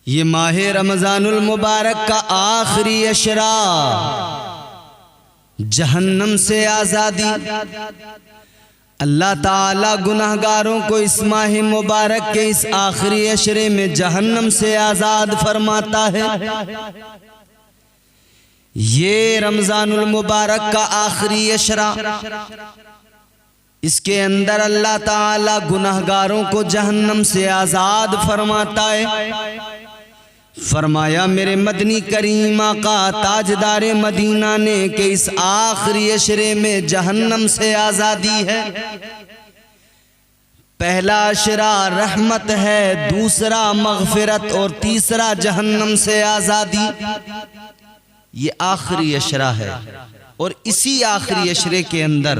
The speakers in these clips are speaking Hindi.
ये माह रमजानुल मुबारक का आखिरी अशरा, जहन्नम से आज़ादी। अल्लाह ताला गुनाहगारों को इस माह मुबारक के इस आखिरी अशरे में जहन्नम से आज़ाद फरमाता है। ये रमजानुल मुबारक का आखिरी अशरा, इसके अंदर अल्लाह ताला गुनाहगारों को जहन्नम से आज़ाद फरमाता है। फरमाया मेरे मदनी करीम आका ताजदारे मदीना ने कि इस आखिरी अशरे में जहन्नम से आज़ादी है। पहला अशरा रहमत है, दूसरा मग़फ़िरत और तीसरा जहन्नम से आज़ादी। ये आखिरी अशरा है और इसी आखिरी अशरे के अंदर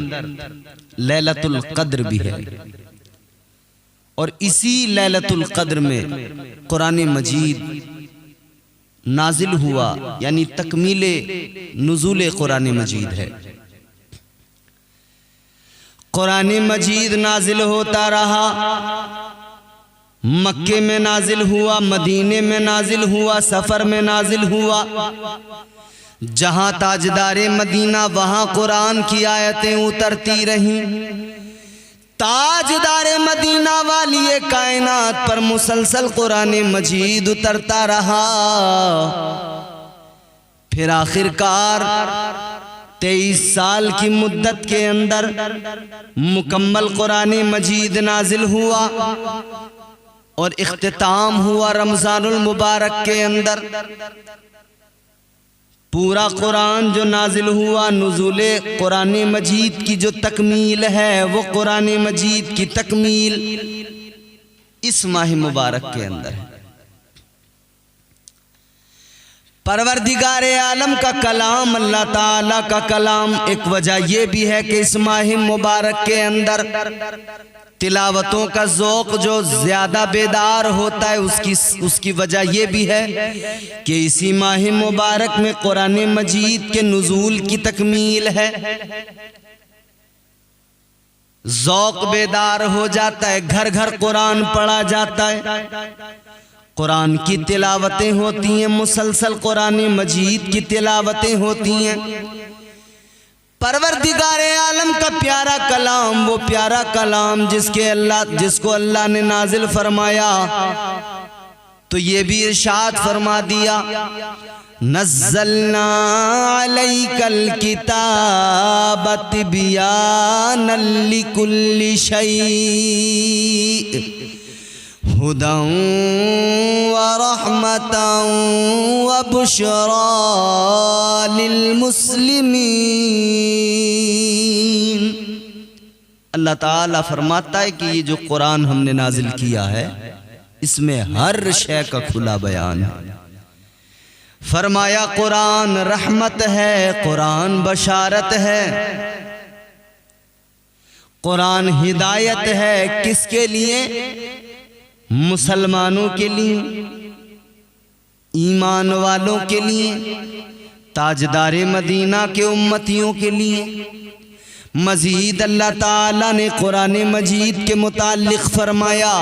लैलतुल क़द्र भी है। और इसी लैलतुल क़द्र में कुरान मजीद नाजिल हुआ, यानी तकमीले नुज़ूले कुरान मजीद है। कुरान मजीद नाजिल होता रहा, मक्के में नाजिल हुआ, मदीने में नाजिल हुआ, सफ़र में नाजिल हुआ। जहाँ ताजदारे मदीना वहाँ कुरान की आयतें उतरती रहीं। ताजदारे मदीना वाली ये कायनात पर मुसलसल कुरान मजीद उतरता रहा। फिर आखिरकार 23 साल की मुद्दत के अंदर मुकम्मल कुरान मजीद नाजिल हुआ और इख्तिताम हुआ रमजानुल मुबारक के अंदर। पूरा कुरान जो नाजिल हुआ, नुज़ूले कुरान मजीद की जो तकमील है, वो कुरान मजीद की तकमील इस माह मुबारक के अंदर है। परवरदिगारे आलम का कलाम, अल्लाह ताला का कलाम, एक वजह यह भी है कि इस माह मुबारक के अंदर तिलावतों का ज़ौक़ जो ज़्यादा बेदार होता है, उसकी वजह यह भी है कि इसी माह मुबारक में कुरान मजीद के नुज़ूल की तकमील है। ज़ौक़ बेदार हो जाता है, घर घर कुरान पढ़ा जाता है, कुरान की तिलावतें होती हैं, मुसलसल कुरान मजीद की तिलावतें होती हैं। परवरदिगारे आलम का प्यारा कलाम, वो प्यारा कलाम जिसको अल्लाह ने नाजिल फरमाया, तो ये भी इरशाद फरमा दिया, नज़्ज़लना अलैकल किताब तिबयानन लिकुल्लि शै हुदन व रहमतन व बुशरा लिल मुस्लिमीन। अल्लाह ताला फरमाता है कि ये जो कुरान हमने नाजिल किया है, इसमें हर शय का खुला बयान है। फरमाया कुरान रहमत है, कुरान बशारत है, कुरान हिदायत है। किसके लिए? मुसलमानों के लिए, ईमान वालों के लिए, ताजदारे मदीना के उम्मतियों के लिए। मजीद अल्लाह ताला ने कुरान मजीद के मुताल्लिक़ फरमाया,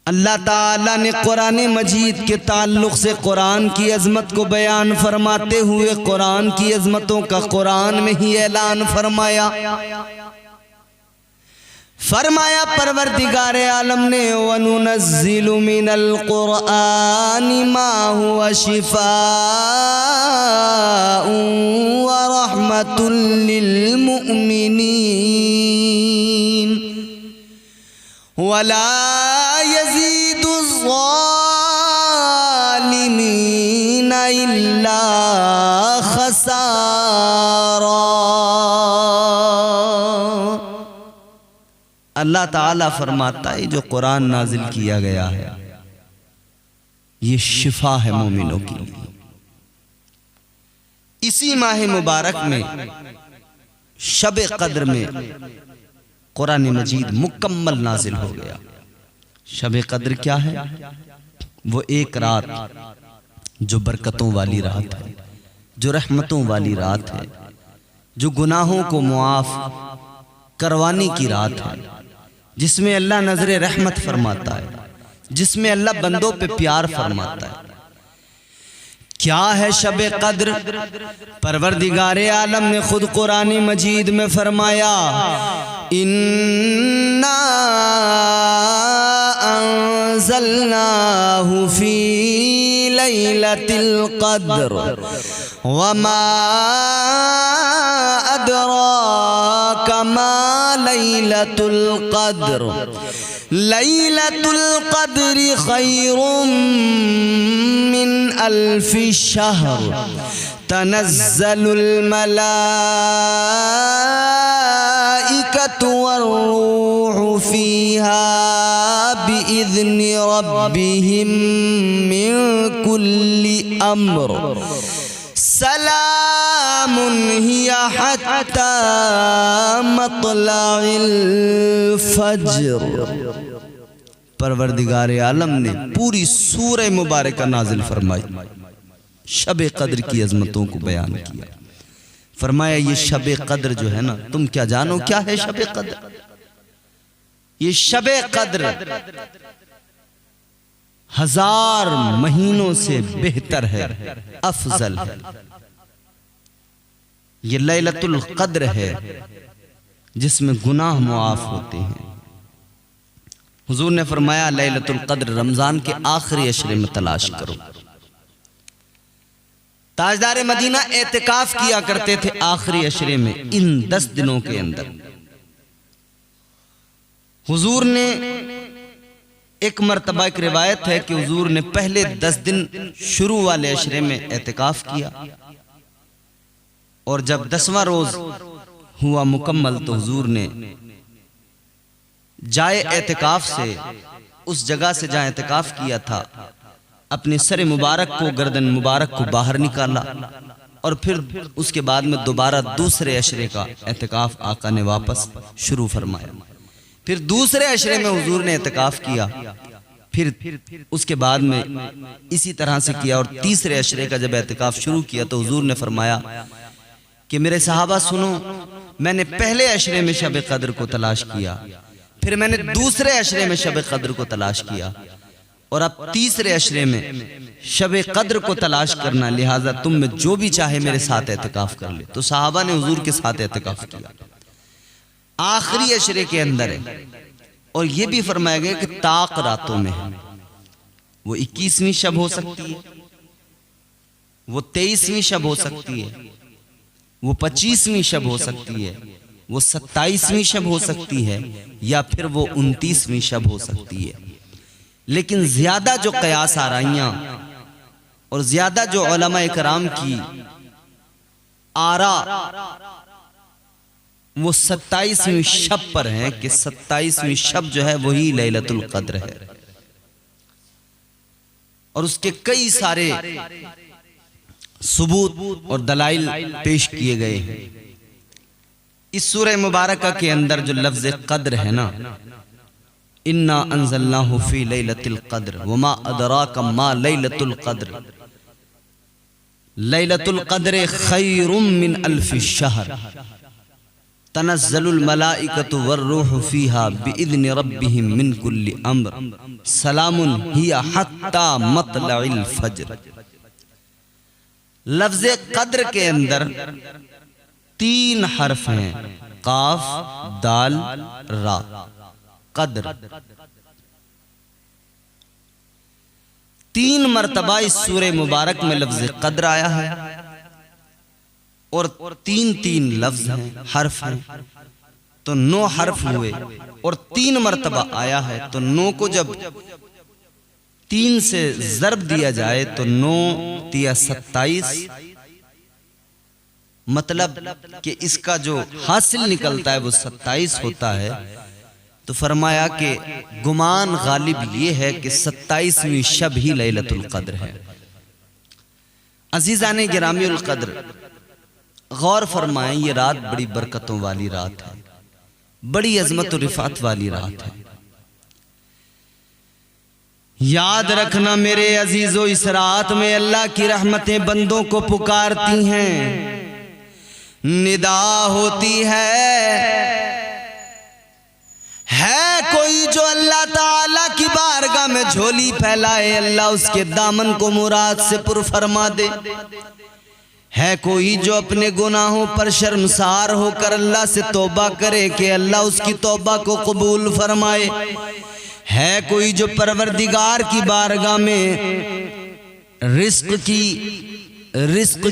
अल्लाह ताला ने कुरान मजीद के ताल्लुक़ से कुरान की अज़मत को बयान फरमाते हुए कुरान की अज़मतों का कुरान में ही ऐलान फरमाया। फरमाया परवरदिगारे आलम ने, वनुनज़्ज़िलु मिनल क़ुरआनि मा हुवा शिफ़ाउन व रहमतुल लिल मुमिनीन वला यज़ीदुज़ ज़ालिमीन इल्ला ख़सारा। अल्लाह ताला फरमाता है जो कुरान नाजिल किया गया है, ये शिफा है मोमिनों के लिए। इसी माह मुबारक में शब क़द्र में कुरान मजीद मुकम्मल नाजिल हो गया। शब क़द्र क्या है? वो एक रात जो बरकतों वाली रात है, जो रहमतों वाली रात है, जो गुनाहों को मुआफ़ करवाने की रात है, जिसमें अल्लाह नजर रहमत फरमाता है, जिसमें अल्लाह बंदों पे प्यार फरमाता है। क्या है शब कद्र? परवरदिगारे आलम ने खुद कुरान मजीद में फरमाया, इन्ना अंज़लनाहु फी लैलतिल क़द्र वमा अदराका मा लैलतुल क़द्र लैलतुल क़द्रि खैरुम मिन अल्फि शहर तनज़्ज़लुल मलाइकतु वर्रूहु फ़ीहा बिइज़्नि रब्बिहिम मिन कुल्लि अम्र सलामुन हिया हत्ता मत्लइल फज्र। परवरदिगार आलम ने पूरी सूरह मुबारक नाजिल फरमाई, शब कद्र की अजमतों को बयान किया। फरमाया ये शब कद्र जो है ना, तुम क्या जानो क्या है शब कद्र? ये शब कद्र 1000 महीनों से बेहतर है, अफजल है। ये लैलतुल कद्र है जिसमें गुनाह मुआफ होते हैं। हुजूर ने फरमाया लैलतुल कद्र रमजान के आखिरी अशरे में तलाश करो। ताजदार मदीना एतिकाफ किया करते थे आखिरी अशरे में, इन 10 दिनों के अंदर। हुजूर ने एक मर्तबा, एक रिवायत है कि हुजूर ने पहले 10 दिन शुरू वाले अशरे में एतिकाफ किया, और जब 10वां रोज हुआ मुकम्मल तो हुजूर ने जाए एतिकाफ से, उस जगह से जहां एतिकाफ किया था, अपने सर मुबारक को, गर्दन मुबारक को बाहर निकाला, और फिर उसके बाद में दोबारा दूसरे अशरे का एतिकाफ आका ने वापस शुरू फरमाया। फिर दूसरे अशरे में हुजूर ने एतिकाफ किया, फिर उसके बाद में इसी तरह से किया, और तीसरे अशरे का जब एतिकाफ शुरू किया तो हुजूर ने फरमाया कि मेरे सहाबा सुनो, मैंने पहले अशरे में शब कद्र को तलाश किया, फिर मैंने दूसरे अशरे में शब कद्र को तलाश किया, और अब तीसरे अशरे में शब कद्र को तलाश करना, लिहाजा तुम में जो भी चाहे मेरे साथ एतिकाफ कर ले। तो सहाबा ने हुजूर के साथ एतिकाफ किया, आखिरी अशरे के अंदर है। और यह भी फरमाया गया कि ताक रातों में है, वो 21वीं शब हो सकती है, वो 23वीं शब हो सकती है, वो 25वीं शब हो सकती है, वो 27वीं शब हो सकती है, या फिर वो 29वीं शब हो सकती है। लेकिन ज्यादा जो कयास आराइयां और ज्यादा जो उलमा इकराम की आरा वो 27वीं शब पर है कि 27वीं शब जो है वही लैलतुल कद्र है, और उसके कई सारे सबूत और दलाइल पेश किए गए हैं। इस सूरह मुबारक के अंदर जो लफ्ज कद्र है ना, इन्ना अंज़लनाहु फी लैलतिल कद्र वमा अदराका मा लैलतुल कद्र लैलतुल कद्र खैरुम मिन अल्फि शहर तनज़्ज़लुल मलाइकतु वर्रूहु फीहा बिइज़्नि रब्बिहिम मिन कुल्लि अम्र सलामुन हिया हत्ता मत्लइल फज्र। लफ्ज कद्र के अंदर 3 हर्फ हैं, काफ, दाल, रा। कद्र 3 मरतबा इस सूरह मुबारक में लफ्ज कद्र आया है, और 3 लफ्ज हैं, हर्फ हैं, तो 9 हर्फ हुए, और 3 मरतबा आया है। तो 9 को जब 3 से ज़र्ब दिया जाए तो 9 तिया 27, मतलब कि इसका जो हासिल निकलता है वो 27 होता है। तो फरमाया कि गुमान गालिब ये है कि 27वीं शब ही लैलतुल कद्र है। अजीज़ाने गिरामीउल कद्र, गौर फरमाएं, ये रात बड़ी बरकतों वाली रात है, बड़ी अजमत और रिफात वाली रात है। याद रखना मेरे अजीजों, इस रात में अल्लाह की रहमतें बंदों को पुकारती हैं, निदा होती है कोई जो अल्लाह ताला की बारगाह में झोली फैलाए, अल्लाह उसके दामन को मुराद से पुर फरमा दे। है कोई जो अपने गुनाहों पर शर्मसार होकर अल्लाह से तौबा करे कि अल्लाह उसकी तौबा को कबूल फरमाए। है कोई जो परवरदिगार की बारगाह में रिस्क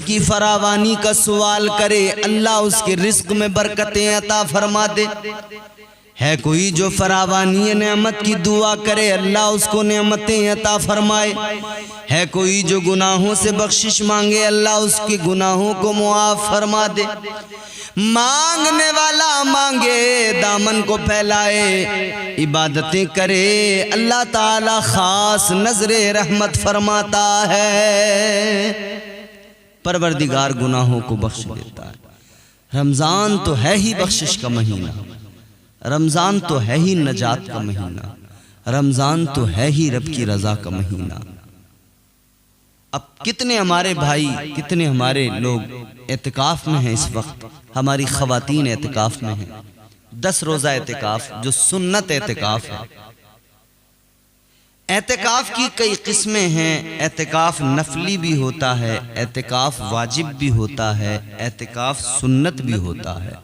की फरावानी का सवाल करे, अल्लाह उसके रिस्क में बरकतें अता फरमा दे। है कोई जो फरावानी नेमत की दुआ करे, अल्लाह उसको नेमतें अता फरमाए। है कोई जो गुनाहों से बख्शिश मांगे, अल्लाह उसके गुनाहों को मुआफ फरमा दे। मांगने वाला मांगे, दामन को फैलाए, इबादतें करे, अल्लाह ताला खास नजरे रहमत फरमाता है। परवरदिगार गुनाहों को बख्श देता है। रमजान तो है ही बख्शिश का महीना, रमजान तो है ही नजात का महीना, रमजान तो है ही रब की रजा का महीना। अब कितने हमारे भाई, कितने हमारे लोग एतिकाफ में हैं इस वक्त। हमारी खवातीन एतिकाफ में हैं। 10 रोज़ा एतिकाफ जो सुन्नत एतिकाफ है। एतिकाफ की कई किस्में हैं। एतिकाफ नफली भी होता है, एतिकाफ वाजिब भी होता है, एतिकाफ सुन्नत भी होता है।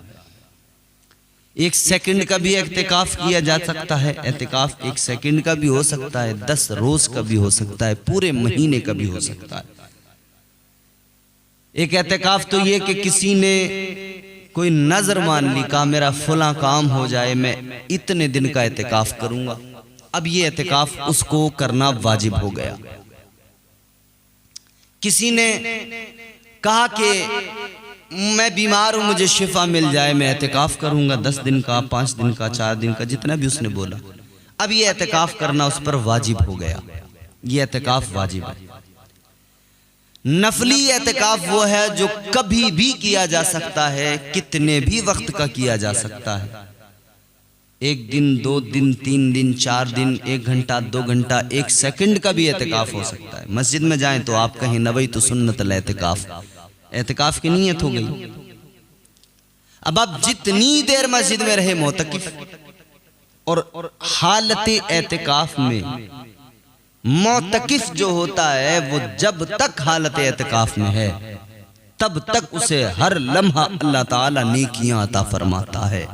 1 सेकंड का भी एतिकाफ किया जा सकता है। एतिकाफ 1 सेकंड का भी हो सकता है, 10 रोज का भी हो सकता है, पूरे महीने का भी हो सकता है। एक एतिकाफ तो ये कि किसी ने कोई नजर मान ली, कहा मेरा फला काम हो जाए, मैं इतने दिन का एतिकाफ करूंगा। अब ये एतिकाफ उसको करना वाजिब हो गया। किसी ने कहा कि मैं बीमार हूं, मुझे शिफा मिल जाए, मैं एतिकाफ करूंगा 10 दिन का, 5 दिन का, 4 दिन का, जितना भी उसने बोला। अब ये एतिकाफ करना उस पर वाजिब हो गया। ये एतिकाफ वाजिब है। नफली एतिकाफ वो है जो कभी भी किया जा सकता है, कितने भी वक्त का किया जा सकता है। 1 दिन, 2 दिन, 3 दिन, 4 दिन, 1 घंटा, 2 घंटा, 1 सेकंड का भी एतिकाफ हो सकता है। मस्जिद में जाएं तो आप कहें नवैतु सुन्नतल एतिकाफ, एतिकाफ की नीयत हो गई। अब आप जितनी देर मस्जिद में रहे मोतकिफ, और हालत एतिकाफ में मोतकिफ जो होता है वो जब तक हालत एतिकाफ में है तब तक उसे हर लम्हा अल्लाह ताला नेकियां अता फरमाता है।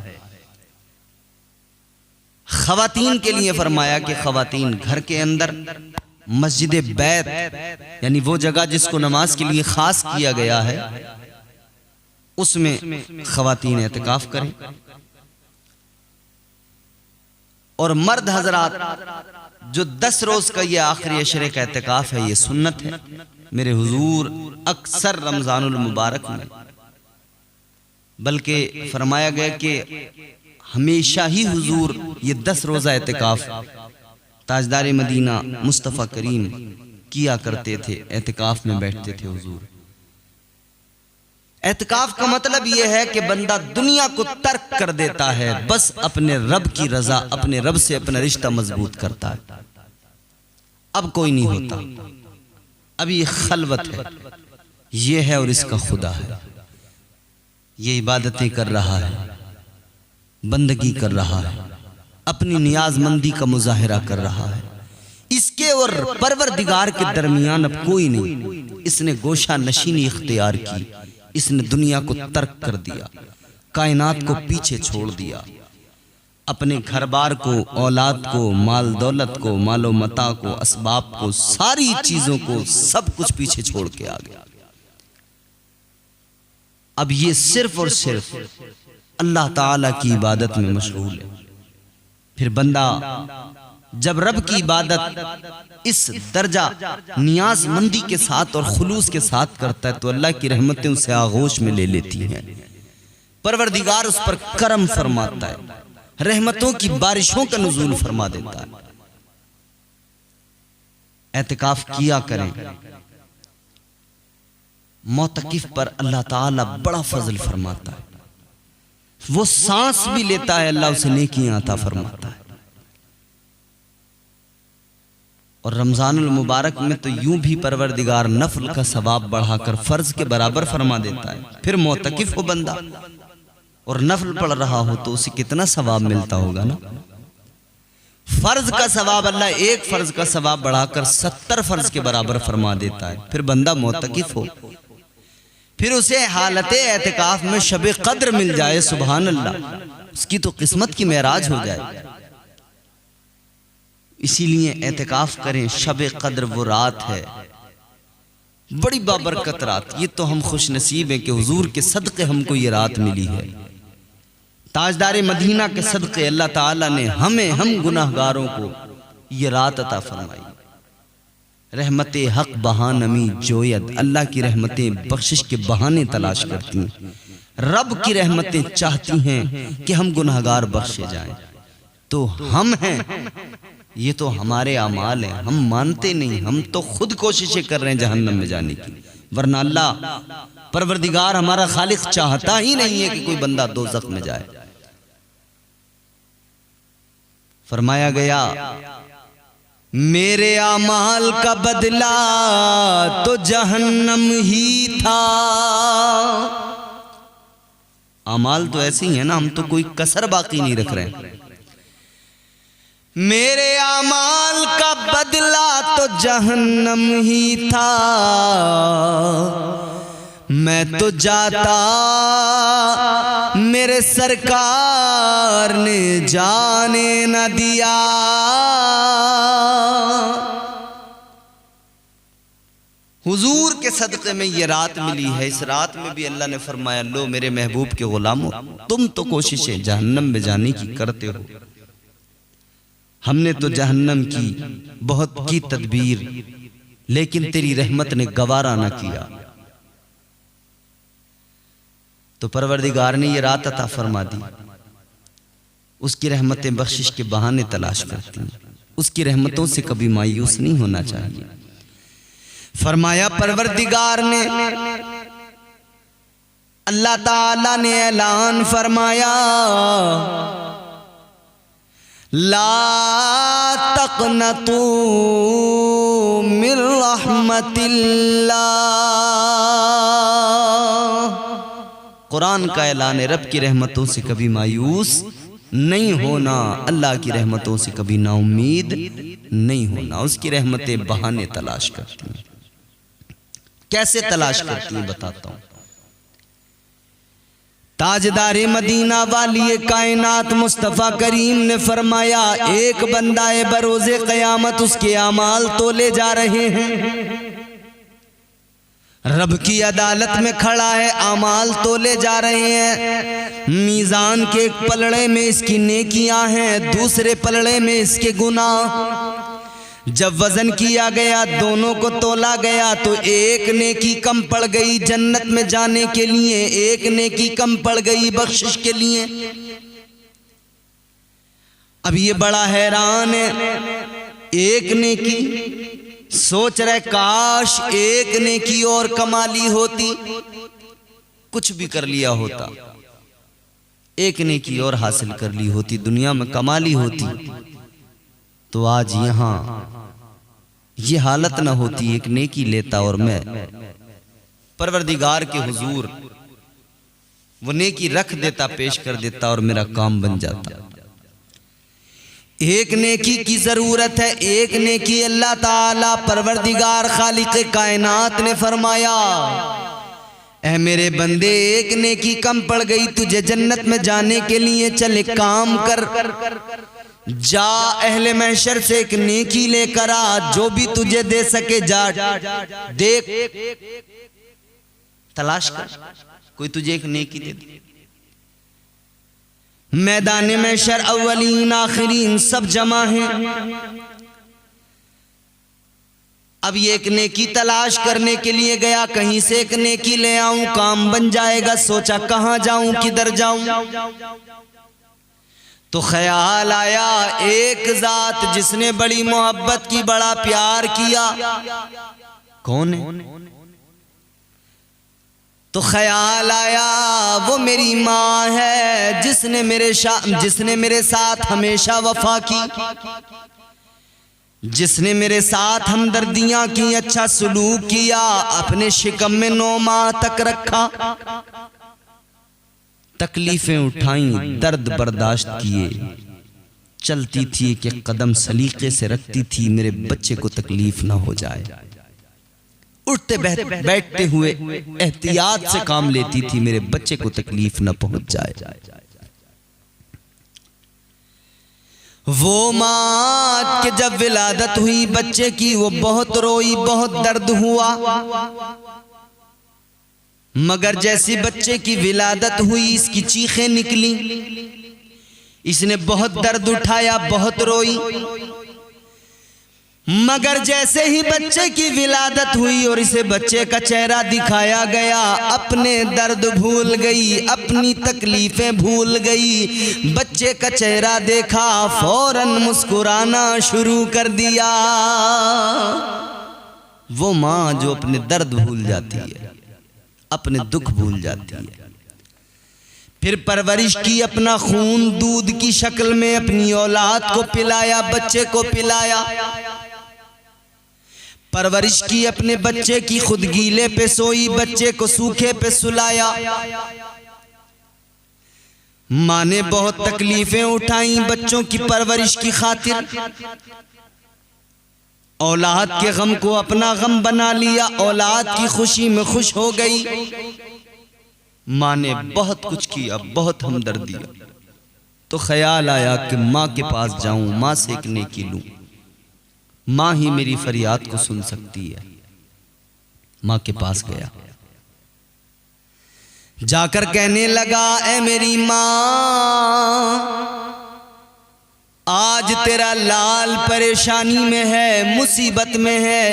खवातीन के लिए फरमाया कि खवातीन घर के अंदर मस्जिद बैत, यानी वो जगह जिसको नमाज के लिए खास किया गया है, उसमें खवातीन एतिकाफ करें। और मर्द हजरात जो 10 रोज का ये आखिरी अशरे का एतिकाफ है, ये सुन्नत है। मेरे हुजूर अक्सर रमजानुल मुबारक में, बल्कि फरमाया गया कि हमेशा ही हुजूर ये 10 रोजा एतिकाफ ताजदार मदीना मुस्तफ़ा करीम किया करते थे। एतिकाफ में बैठते थे हुजूर। एतिकाफ का मतलब यह है कि बंदा दुनिया को तर्क कर देता है, बस अपने रब की रजा, अपने रब से अपना रिश्ता मजबूत करता है। अब कोई नहीं होता, अब ये खलवत है, ये है और इसका खुदा है। ये इबादतें कर रहा है, बंदगी कर रहा है, अपनी नियाजमंदी का मुजाहिरा कर रहा है। इसके और परवरदिगार के दरमियान अब कोई नहीं। इसने गोशा नशीनी इख्तियार की, इसने दुनिया को तर्क कर दिया, कायनात को पीछे छोड़ दिया, अपने घर बार को, औलाद को, माल दौलत को, मालो मता को, असबाब को, सारी चीजों को, सब कुछ पीछे छोड़ के आ गया। अब ये सिर्फ और सिर्फ अल्लाह ताला की इबादत में मशगूल है। फिर बंदा जब रब की इबादत इस दर्जा नियाजमंदी के साथ और खुलूस के साथ करता है तो अल्लाह की रहमतें उसे आगोश में ले लेती हैं। परवरदिगार उस पर करम फरमाता है, रहमतों की बारिशों का नुज़ूल फरमा देता है। एतिकाफ किया करें, मोतकिफ पर अल्लाह ताला बड़ा फजल फरमाता है। वो सांस भी लेता है, अल्लाह उसे नेकियां अता फरमाता है। और रमजानुल मुबारक में तो यूं भी परवरदिगार नफल का सवाब बढ़ाकर फर्ज के बराबर फरमा देता है। फिर मोतकिफ हो बंदा और नफल पढ़ रहा हो तो उसे कितना सवाब मिलता होगा ना। फर्ज का सवाब अल्लाह एक फर्ज का सवाब बढ़ाकर 70 फर्ज के बराबर फरमा देता है। फिर बंदा मोतकिफ हो, फिर उसे हालत एतिकाफ में शब कद्र मिल जाए, सुभान अल्लाह, उसकी तो किस्मत की मेराज हो जाए। इसीलिए एतिकाफ करें। शब कद्र वो रात है, बड़ी बाबरकत रात। ये तो हम खुश नसीब हैं कि हुजूर के सदक़े हमको ये रात मिली है। ताजदार मदीना के सदक़े अल्लाह ताला ने हमें, हम गुनाहगारों को ये रात अता फरमाई। रहमत हक बहानमी जोयद, अल्लाह की रहमतें बख्शिश के बहाने तलाश करती हैं। रब की रहमतें चाहती हैं कि हम गुनाहगार बख्शे जाएं। तो हम हैं, ये तो हमारे अमाल हैं, हम मानते नहीं, हम तो खुद कोशिशें कर रहे हैं जहन्नम में जाने की। वरना अल्लाह परवरदिगार हमारा खालिक चाहता ही नहीं है कि कोई बंदा दोज़ख में जाए। फरमाया गया मेरे अमाल का बदला तो जहन्नम ही था। अमाल तो ऐसे ही है ना, हम तो कोई कसर बाकी नहीं रख रहे हैं। मेरे अमाल का बदला तो जहन्नम ही था, मैं तो जाता मेरे सरकार ने जाने न दिया। हुजूर के सदक़े में ये रात मिली है। इस रात में भी अल्लाह ने फरमाया, लो मेरे महबूब के गुलामों, तुम तो कोशिशें जहन्नम में जाने की करते हो, हमने तो जहन्नम की बहुत की तदबीर, लेकिन तेरी रहमत ने गवारा न किया। तो परवरदिगार ने ये रात अता फरमा दी। उसकी रहमतें बख्शिश के बहाने तलाश करती हैं। उसकी रहमतों से कभी मायूस नहीं होना चाहिए। फरमाया परवरदिगार ने, अल्लाह ताला ने ऐलान फरमाया, ला तक़नतू मिन रहमतिल्लाह। कुरान का ऐलान है, रब की रहमतों से कभी मायूस नहीं होना, अल्लाह की रहमतों से कभी नाउम्मीद नहीं होना। उसकी रहमतें बहाने तलाश करती हैं। कैसे तलाश करती हैं बताता हूं। ताजदारे मदीना वाली कायनात मुस्तफ़ा करीम ने फरमाया, एक बंदा है बरोज़े क़यामत उसके अमाल तोले जा रहे हैं। रब की अदालत में खड़ा है, अमाल तोले जा रहे हैं। मीज़ान के एक पलड़े में इसकी नेकियां हैं, दूसरे पलड़े में इसके गुनाह। जब वजन किया गया, दोनों को तोला गया, तो एक नेकी कम पड़ गई जन्नत में जाने के लिए, एक नेकी कम पड़ गई बख्शिश के लिए। अब ये बड़ा हैरान है, एक नेकी सोच रहे काश एक नेकी और कमाली होती, कुछ भी कर लिया होता, एक नेकी और हासिल कर ली होती, दुनिया में कमाली होती, तो आज यहां ये हालत ना होती। एक नेकी लेता और मैं परवरदिगार के हुजूर वो नेकी रख देता, पेश कर देता और मेरा काम बन जाता। एक नेकी की जरूरत है, एक नेकी अल्लाह ताला परवरदिगार खालिक कायनात ने फरमाया, ऐ मेरे बंदे एक नेकी कम पड़ गई तुझे जन्नत में जाने के लिए, चले काम कर, जा अहले महशर से एक नेकी लेकर आ, जो भी तुझे दे सके जा, देख तलाश कर, कोई तुझे एक नेकी दे दे। मैदान महशर अव्वलीन आखिरीन सब जमा हैं। अब ये एक नेकी तलाश करने के लिए गया, कहीं से एक नेकी ले आऊं काम बन जाएगा। सोचा कहां जाऊं, किधर जाऊं, तो ख्याल आया एक जात जिसने बड़ी मोहब्बत की, बड़ा प्यार किया, कौन है? तो ख्याल आया वो मेरी माँ है जिसने मेरे साथ हमेशा वफा की, जिसने मेरे साथ हमदर्दियां की, अच्छा सुलूक किया, अपने शिकम में 9 माह तक रखा, तकलीफें उठाई, दर्द बर्दाश्त किए, चलती थी कि कदम सलीके से रखती थी, मेरे बच्चे को तकलीफ ना हो जाए। उठते बैठते हुए एहतियात से काम लेती थी, मेरे बच्चे को तकलीफ ना पहुंच जाए। वो माँ के जब विलादत हुई बच्चे की, वो बहुत रोई, बहुत दर्द हुआ, मगर जैसी बच्चे की विलादत हुई इसकी चीखें निकली, इसने बहुत दर्द उठाया, बहुत रोई, मगर जैसे ही बच्चे की विलादत हुई और इसे बच्चे का चेहरा दिखाया गया, अपने दर्द भूल गई, अपनी तकलीफें भूल गई। बच्चे का चेहरा देखा, फौरन मुस्कुराना शुरू कर दिया। वो माँ जो अपने दर्द भूल जाती है, अपने दुख भूल जाती है, फिर परवरिश की, अपना खून दूध की शक्ल में अपनी औलाद को पिलाया, बच्चे को पिलाया। परवरिश की अपने बच्चे की, खुद गीले पे सोई, बच्चे को सूखे पे सुलाया। माँ ने बहुत तकलीफें उठाई बच्चों की परवरिश की खातिर, औलाद के गम को अपना गम बना लिया, औलाद की खुशी में खुश हो गई। माँ ने बहुत कुछ किया, बहुत हमदर्द दिया, तो ख्याल आया कि माँ के पास जाऊं, माँ से एक नेकी लूं, माँ ही मेरी फरियाद को सुन सकती है। माँ के पास गया, जाकर कहने लगा, ऐ मेरी माँ, आज तेरा लाल परेशानी में है, मुसीबत में है,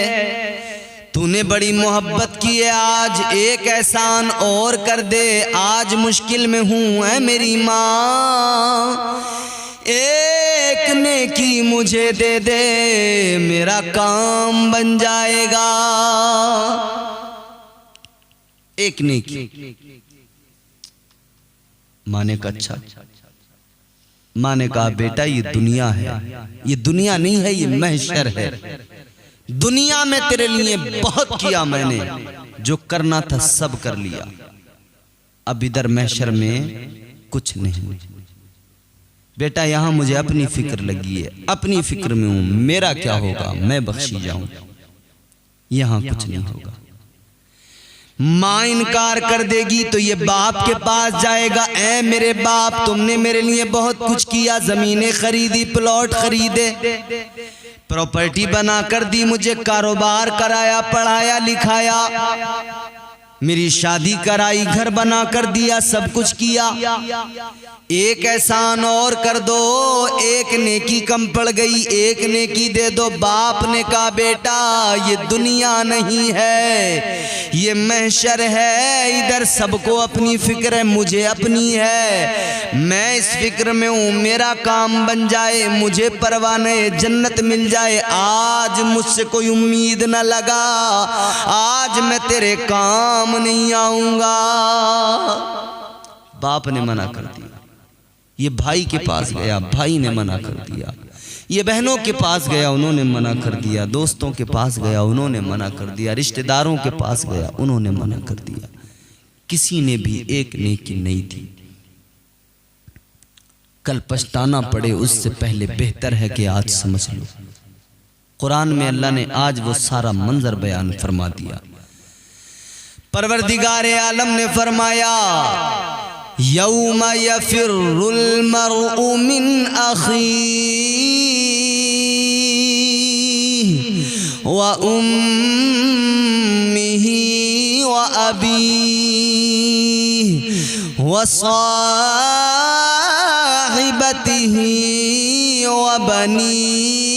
तूने बड़ी मोहब्बत की है, आज एक एहसान और कर दे, आज मुश्किल में हूं। ऐ मेरी माँ, एक नेकी मुझे दे दे, मेरा काम बन जाएगा। एक नेकी। माँ ने कहा अच्छा। माँ ने कहा बेटा ये दुनिया है, ये दुनिया नहीं है, ये महशर है। दुनिया में तेरे लिए बहुत किया मैंने, जो करना था सब कर लिया, अब इधर महशर में कुछ नहीं। बेटा यहाँ मुझे अपनी फिक्र लगी है, अपनी फिक्र में हूं, मेरा क्या होगा, मैं बख्शी जाऊं, यहाँ कुछ नहीं होगा। माँ इनकार कर देगी तो ये बाप के पास जाएगा, ऐ मेरे बाप, तुमने मेरे लिए बहुत कुछ किया, जमीनें खरीदी, प्लॉट खरीदे, प्रॉपर्टी बना कर दी, मुझे कारोबार कराया, पढ़ाया लिखाया, मेरी शादी कराई, घर बना कर दिया, सब कुछ किया, एक एहसान और कर दो, एक नेकी कम पड़ गई, एक नेकी दे दो। बाप ने कहा बेटा ये दुनिया नहीं है, ये महशर है, इधर सबको अपनी फिक्र है, मुझे अपनी है, मैं इस फिक्र में हूँ, मेरा काम बन जाए, मुझे परवाह नहीं, जन्नत मिल जाए। आज मुझसे कोई उम्मीद न लगा, आज मैं तेरे काम नहीं आऊंगा। बाप ने मना कर दिया। ये भाई के पास गया, भाई ने मना कर दिया। ये बहनों के पास गया, उन्होंने मना कर दिया। दोस्तों के पास गया, उन्होंने मना कर दिया। रिश्तेदारों के पास गया, उन्होंने मना कर दिया। किसी ने भी एक नेकी नहीं दी। कल पछताना पड़े उससे पहले बेहतर है कि आज समझ लो। कुरान में अल्लाह ने आज वो सारा मंजर बयान फरमा दिया। परवरदिगार आलम ने फरमाया यौम यफिरुल मरउ मिन अखीही व उम्मिही व अबीही व साहिबतिही व बनीही।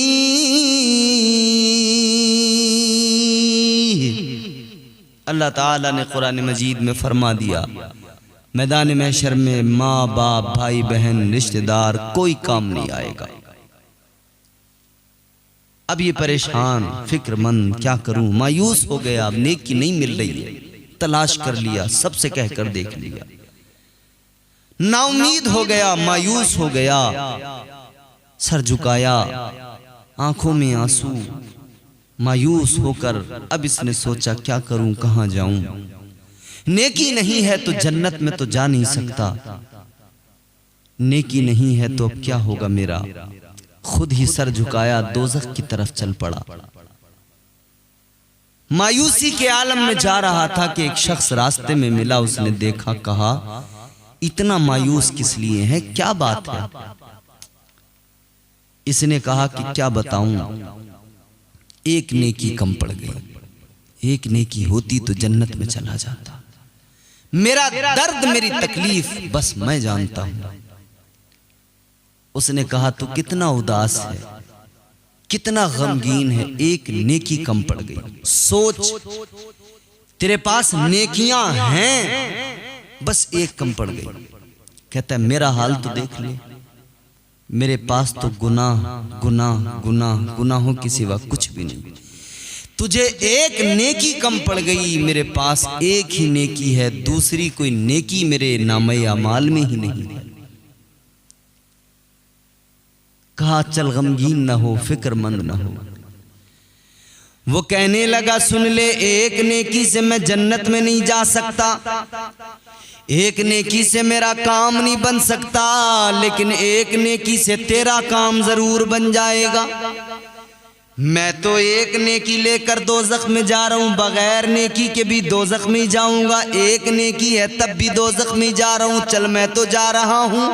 अल्लाह ताला ने कुरान मजीद में फरमा दिया मैदान महशर में माँ बाप भाई बहन रिश्तेदार कोई काम नहीं आएगा। अब ये परेशान फिक्रमंद क्या करूं, मायूस हो गया, अब नेकी नहीं मिल रही है, तलाश कर लिया, सबसे कहकर देख लिया, नाउमीद हो गया, मायूस हो गया, सर झुकाया, आंखों में आंसू, मायूस होकर अब इसने सोचा क्या करूं, कहां जाऊं। नेकी नहीं है तो जन्नत में तो जा नहीं सकता, नेकी नहीं है तो अब क्या होगा मेरा। खुद ही सर झुकाया, दोज़ख की तरफ चल पड़ा। मायूसी के आलम में जा रहा था कि एक शख्स रास्ते में मिला। उसने देखा, कहा, इतना मायूस किस लिए है, क्या बात है। इसने कहा कि क्या बताऊं, एक नेकी कम पड़ गई। एक नेकी होती तो जन्नत में चला जाता। मेरा दर्द, मेरी तकलीफ बस मैं जानता हूं। उसने कहा, तू कितना उदास है, कितना गमगीन है, एक नेकी कम पड़ गई। सोच, तेरे पास नेकियां हैं, बस एक कम पड़ गई। कहता है, मेरा हाल तो देख ले, मेरे पास तो गुनाह गुनाह गुनाह गुनाहों के सिवा कुछ भी नहीं। तुझे एक नेकी कम पड़ गई, मेरे पास एक ही नेकी है, दूसरी कोई नेकी मेरे नामे अमाल में ही नहीं है। कहा, चल गमगीन न हो, फिक्रमंद न हो। वो कहने लगा, सुन ले, एक नेकी से मैं जन्नत में नहीं जा सकता, एक नेकी से मेरा काम नहीं बन सकता, लेकिन एक नेकी से तेरा काम जरूर बन जाएगा। मैं तो एक नेकी लेकर दोज़ख में जा रहा हूं, बगैर नेकी के भी दोज़ख में जाऊंगा। एक नेकी है तब भी दोज़ख में जा रहा हूं। चल, मैं तो जा रहा हूं,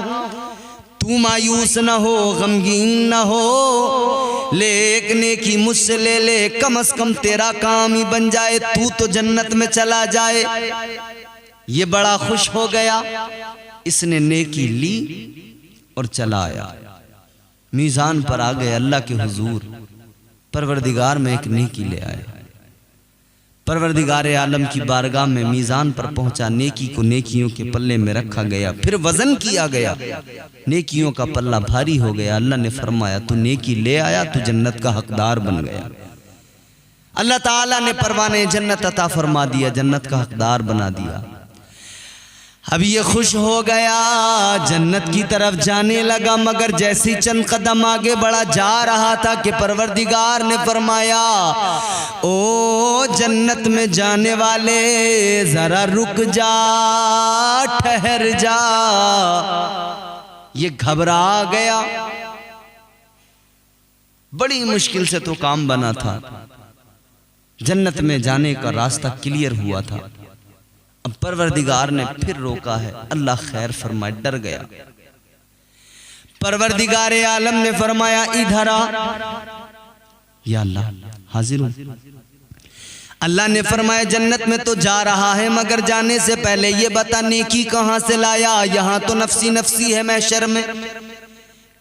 तू मायूस न हो, गमगीन न हो, ले एक नेकी मुझसे ले ले, कम से कम तेरा काम ही बन जाए, तू तो जन्नत में चला जाए। ये बड़ा खुश हो गया। इसने नेकी ली और चला आया। मीज़ान पर आ गए, अल्लाह के हुजूर परवरदिगार में एक नेकी ले आए। परवरदिगार आलम की बारगाह में मीज़ान पर पहुंचा, नेकी को नेकियों के पल्ले में रखा गया, फिर वजन किया गया, नेकियों का पल्ला भारी हो गया। अल्लाह ने फरमाया, तू नेकी ले आया, तू जन्नत का हकदार बन गया। अल्लाह ताला ने परवाने जन्नत अता फरमा दिया, जन्नत का हकदार बना दिया। अब ये खुश हो गया, जन्नत की तरफ जाने लगा, मगर जैसी चंद कदम आगे बढ़ा, जा रहा था कि परवरदिगार ने फरमाया, ओ जन्नत में जाने वाले, जरा रुक जा, ठहर जा। ये घबरा गया। बड़ी मुश्किल से तो काम बना था, जन्नत में जाने का रास्ता क्लियर हुआ था। अब परवरदिगार ने फिर रोका है। अल्लाह खैर फरमाए, डर गया। परवरदिगार आलम ने फरमाया, इधर आ। या अल्लाह, हाजिर हूं। अल्लाह ने फरमाया, जन्नत में तो जा रहा है, मगर जाने से पहले ये बता, नेकी कहां से लाया? यहां तो नफसी नफसी है महशर में,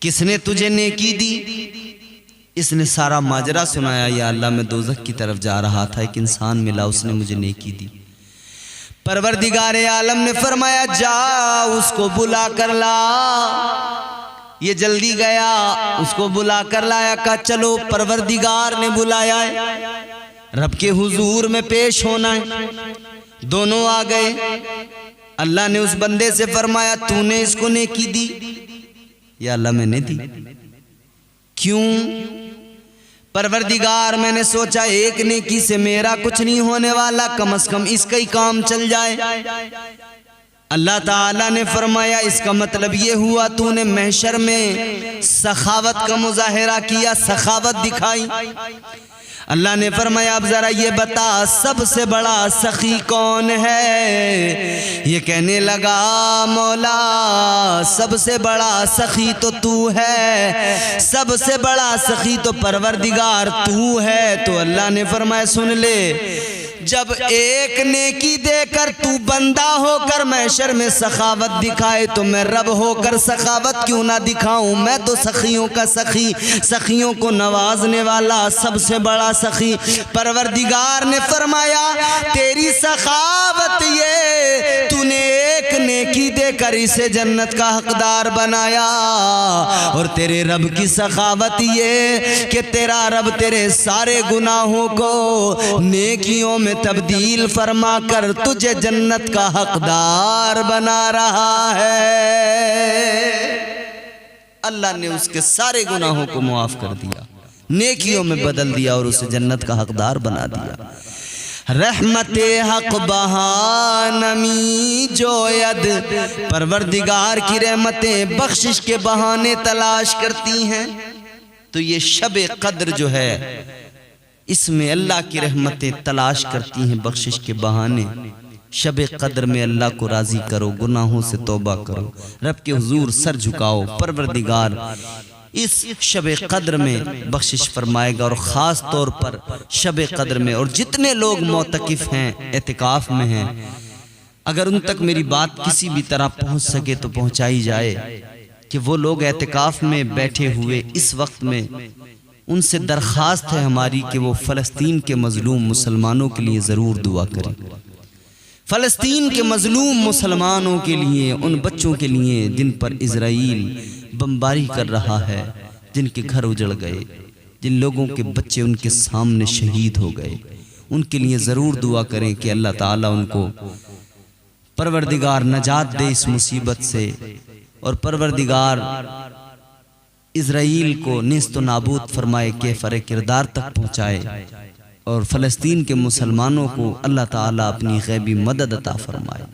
किसने तुझे नेकी दी? इसने सारा माजरा सुनाया। या अल्लाह, मैं दोज़ख की तरफ जा रहा था, एक इंसान मिला, उसने मुझे नेकी दी। परवरदिगार आलम ने फरमाया, जा उसको बुला कर ला। ये जल्दी गया, उसको बुला कर लाया। कहा, चलो, परवरदिगार ने बुलाया है, रब के हुजूर में पेश होना है। दोनों आ गए। अल्लाह ने उस बंदे से फरमाया, तूने इसको नेकी दी? या अल्लाह, मैंने दी। क्यों? परवरदिगार, मैंने सोचा एक नेकी से मेरा कुछ नहीं होने वाला, कम से कम इसका ही काम चल जाए। अल्लाह ताला ने फरमाया, इसका मतलब ये हुआ तूने महशर में सखावत का मुजाहिरा किया, सखावत दिखाई। अल्लाह ने फरमाया, अब जरा ये बता, सबसे बड़ा सखी कौन है? ये कहने लगा, मौला, सबसे बड़ा सखी तो तू है, सबसे बड़ा सखी तो परवरदिगार तू है। तो अल्लाह ने फरमाया, सुन ले, जब एक नेकी देकर तू बंदा होकर महशर में सखावत दिखाए, तो मैं रब होकर सखावत क्यों ना दिखाऊं? मैं तो सखियों का सखी, सखियों को नवाजने वाला सबसे बड़ा सखी। परवरदिगार ने फरमाया, तेरी सखावत ये, तूने एक नेकी देकर इसे जन्नत का हकदार बनाया, और तेरे रब की सखावत ये कि तेरा रब तेरे सारे गुनाहों को नेकियों में तब्दील फरमा कर तुझे जन्नत का हकदार बना रहा है। अल्लाह ने उसके सारे गुनाहों को मुआफ कर दिया, नेकियों में बदल दिया और उसे जन्नत का हकदार बना दिया। रहमते हक बहानमी जोयद, परवरदिगार की रहमतें बख्शिश के बहाने तलाश करती हैं। तो ये शब कद्र जो है, इसमें अल्लाह की रहमतें तलाश करती हैं बख्शिश के बहाने। शब कद्र में अल्लाह को राजी करो, गुनाहों से तौबा करो, रब के हुजूर सर झुकाओ। परवरदिगार इस शब कद्र में बख्शिश फरमाएगा, और ख़ास तौर पर शब कद्र में। और जितने लोग मोतकिफ़ हैं, एतिकाफ़ में हैं, अगर उन तक मेरी बात किसी भी तरह पहुंच सके तो पहुंचाई जाए कि वो लोग एतिकाफ़ में बैठे हुए इस वक्त में, उनसे दरख्वास्त है हमारी कि वो फ़लस्तीन के मज़लूम मुसलमानों के लिए ज़रूर दुआ करें। फ़लस्तीन के मज़लूम मुसलमानों के लिए, उन बच्चों के लिए जिन पर इज़राइल बमबारी कर रहा है, जिनके घर उजड़ गए, जिन लोगों के बच्चे उनके सामने शहीद हो गए, उनके लिए ज़रूर दुआ करें कि अल्लाह ताला उनको परवरदिगार नजात दे इस मुसीबत से, और परवरदिगार इज़राइल को नेस्त नाबूद फरमाए के फ़रे किरदार तक पहुँचाए, और फ़लस्तीन के मुसलमानों को अल्लाह ताला अपनी गैबी मदद अता फरमाए।